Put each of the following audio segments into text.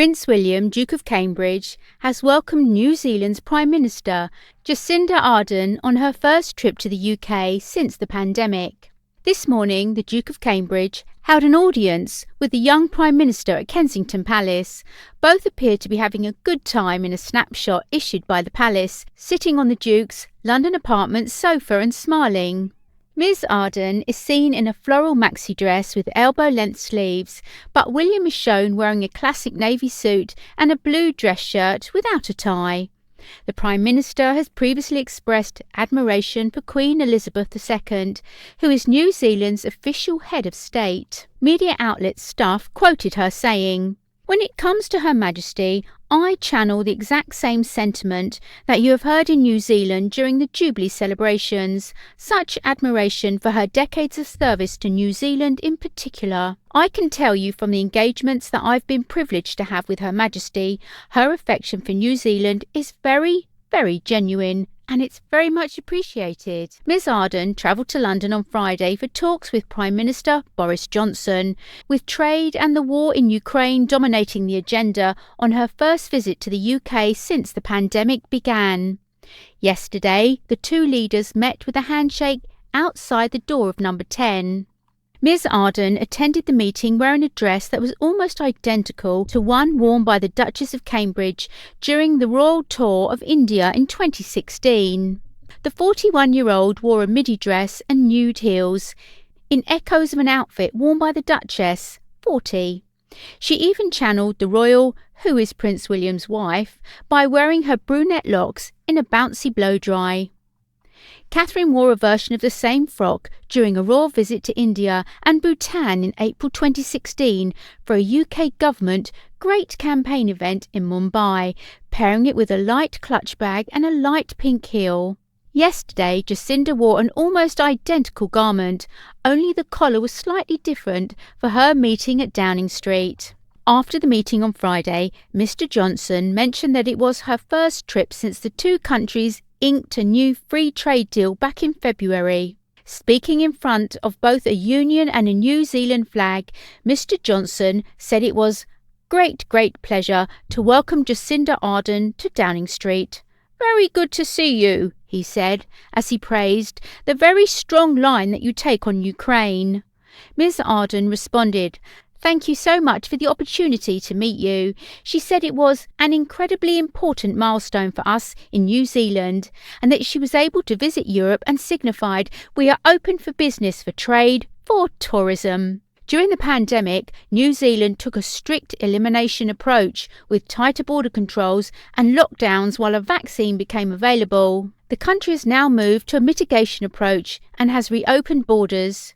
Prince William, Duke of Cambridge, has welcomed New Zealand's Prime Minister, Jacinda Ardern, on her first trip to the UK since the pandemic. This morning, the Duke of Cambridge held an audience with the young Prime Minister at Kensington Palace. Both appeared to be having a good time in a snapshot issued by the Palace, sitting on the Duke's London apartment sofa and smiling. Ms Ardern is seen in a floral maxi dress with elbow-length sleeves, but William is shown wearing a classic navy suit and a blue dress shirt without a tie. The Prime Minister has previously expressed admiration for Queen Elizabeth II, who is New Zealand's official head of state. Media outlet Stuff quoted her saying, "When it comes to Her Majesty, I channel the exact same sentiment that you have heard in New Zealand during the Jubilee celebrations, such admiration for her decades of service to New Zealand in particular. I can tell you from the engagements that I've been privileged to have with Her Majesty, her affection for New Zealand is very, very genuine, and it's very much appreciated." Ms Ardern travelled to London on Friday for talks with Prime Minister Boris Johnson, with trade and the war in Ukraine dominating the agenda on her first visit to the UK since the pandemic began. Yesterday, the two leaders met with a handshake outside the door of number 10. Ms Ardern attended the meeting wearing a dress that was almost identical to one worn by the Duchess of Cambridge during the royal tour of India in 2016. The 41-year-old wore a midi dress and nude heels, in echoes of an outfit worn by the Duchess, 40. She even channeled the royal, who is Prince William's wife, by wearing her brunette locks in a bouncy blow-dry. Catherine wore a version of the same frock during a royal visit to India and Bhutan in April 2016 for a UK government Great Campaign event in Mumbai, pairing it with a light clutch bag and a light pink heel. Yesterday, Jacinda wore an almost identical garment, only the collar was slightly different for her meeting at Downing Street. After the meeting on Friday, Mr Johnson mentioned that it was her first trip since the two countries inked a new free trade deal back in February. Speaking in front of both a Union and a New Zealand flag, Mr Johnson said it was great pleasure to welcome Jacinda Ardern to Downing Street. "Very good to see you," he said, as he praised the very strong line that you take on Ukraine. Ms Ardern responded, "Thank you so much for the opportunity to meet you." She said it was an incredibly important milestone for us in New Zealand and that she was able to visit Europe and signified we are open for business, for trade, for tourism. During the pandemic, New Zealand took a strict elimination approach with tighter border controls and lockdowns while a vaccine became available. The country has now moved to a mitigation approach and has reopened borders.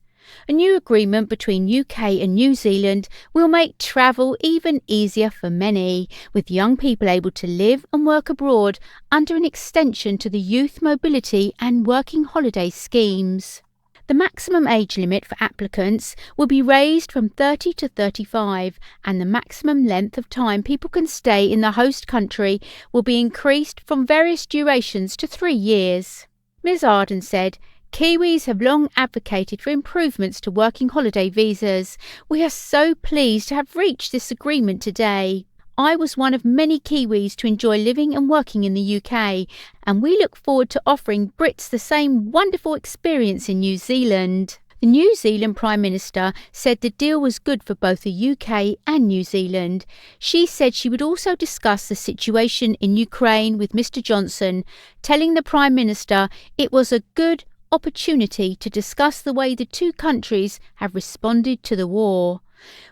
A new agreement between UK and New Zealand will make travel even easier for many, with young people able to live and work abroad under an extension to the youth mobility and working holiday schemes. The maximum age limit for applicants will be raised from 30 to 35, and the maximum length of time people can stay in the host country will be increased from various durations to 3 years. Ms Ardern said, "Kiwis have long advocated for improvements to working holiday visas. We are so pleased to have reached this agreement today. I was one of many Kiwis to enjoy living and working in the UK, and we look forward to offering Brits the same wonderful experience in New Zealand." The New Zealand Prime Minister said the deal was good for both the UK and New Zealand. She said she would also discuss the situation in Ukraine with Mr Johnson, telling the Prime Minister it was a good opportunity to discuss the way the two countries have responded to the war.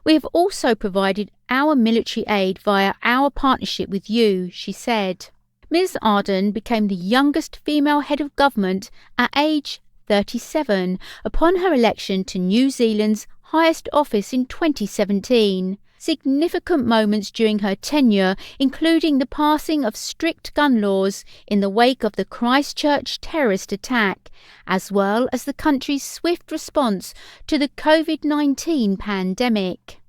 "We have also provided our military aid via our partnership with you," she said. Ms Ardern became the youngest female head of government at age 37 upon her election to New Zealand's highest office in 2017. Significant moments during her tenure, including the passing of strict gun laws in the wake of the Christchurch terrorist attack, as well as the country's swift response to the COVID-19 pandemic.